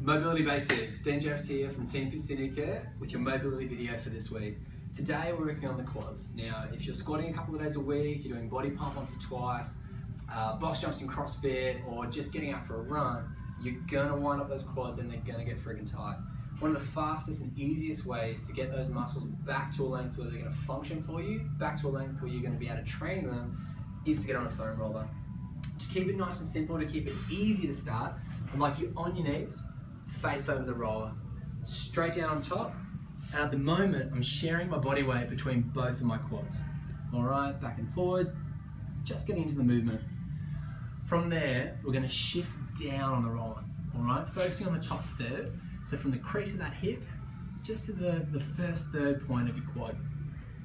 Mobility Basics, Dean Jeffs here from Team Fit Syndicate with your mobility video for this week. Today we're working on the quads. Now if you're squatting a couple of days a week, you're doing body pump once or twice, box jumps in CrossFit, or just getting out for a run, you're gonna wind up those quads and they're gonna get friggin' tight. One of the fastest and easiest ways to get those muscles back to a length where they're gonna function for you, back to a length where you're gonna be able to train them, is to get on a foam roller. To keep it nice and simple, to keep it easy to start, I'd like you on your knees, face over the roller, straight down on top, and at the moment I'm sharing my body weight between both of my quads. All right, back and forward, just getting into the movement. From there, we're going to shift down on the roller, all right, focusing on the top third, so from the crease of that hip, just to the first third point of your quad.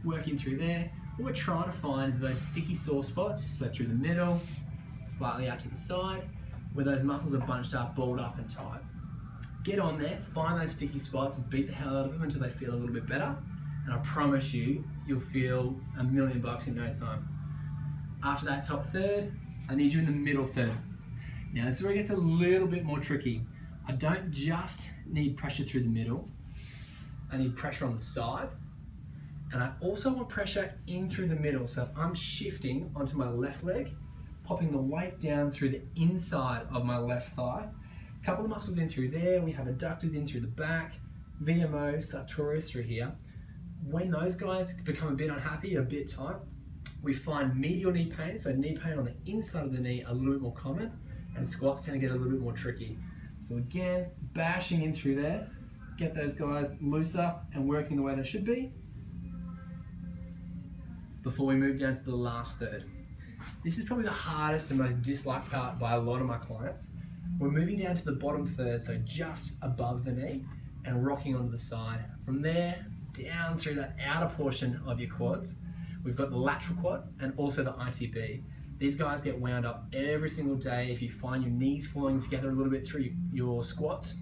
Working through there, what we're trying to find is those sticky sore spots, so through the middle, slightly out to the side, where those muscles are bunched up, balled up and tight. Get on there, find those sticky spots and beat the hell out of them until they feel a little bit better. And I promise you, you'll feel $1 million in no time. After that top third, I need you in the middle third. Now this is where it gets a little bit more tricky. I don't just need pressure through the middle, I need pressure on the side. And I also want pressure in through the middle. So if I'm shifting onto my left leg, popping the weight down through the inside of my left thigh, couple of muscles in through there, we have adductors in through the back, VMO, sartorius through here. When those guys become a bit unhappy, a bit tight, we find medial knee pain, so knee pain on the inside of the knee a little bit more common, and squats tend to get a little bit more tricky. So again, bashing in through there, get those guys looser and working the way they should be, before we move down to the last third. This is probably the hardest and most disliked part by a lot of my clients. We're moving down to the bottom third, so just above the knee, and rocking onto the side. From there, down through that outer portion of your quads, we've got the lateral quad and also the ITB. These guys get wound up every single day. If you find your knees falling together a little bit through your squats,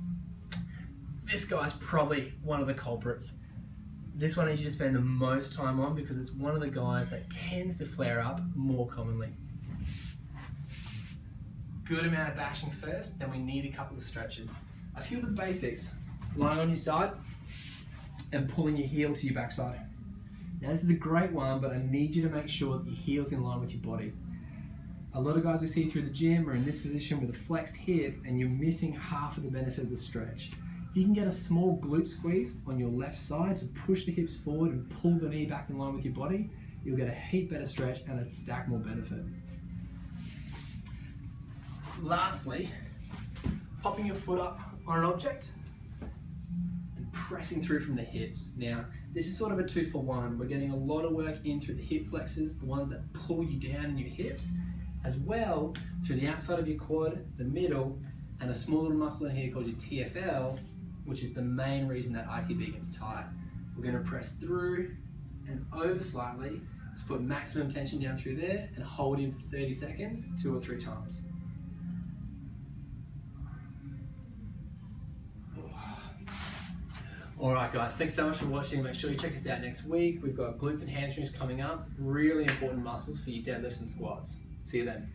this guy's probably one of the culprits. This one I need you to spend the most time on because it's one of the guys that tends to flare up more commonly. Good amount of bashing first, then we need a couple of stretches. A few of the basics, lying on your side and pulling your heel to your backside. Now this is a great one, but I need you to make sure that your heel's in line with your body. A lot of guys we see through the gym are in this position with a flexed hip and you're missing half of the benefit of the stretch. If you can get a small glute squeeze on your left side to push the hips forward and pull the knee back in line with your body, you'll get a heap better stretch and a stack more benefit. Lastly, popping your foot up on an object and pressing through from the hips. Now, this is sort of a 2-for-1. We're getting a lot of work in through the hip flexors, the ones that pull you down in your hips, as well through the outside of your quad, the middle, and a small little muscle in here called your TFL, which is the main reason that ITB gets tight. We're going to press through and over slightly to put maximum tension down through there and hold in for 30 seconds, 2 or 3 times. Alright guys, thanks so much for watching. Make sure you check us out next week. We've got glutes and hamstrings coming up. Really important muscles for your deadlifts and squats. See you then.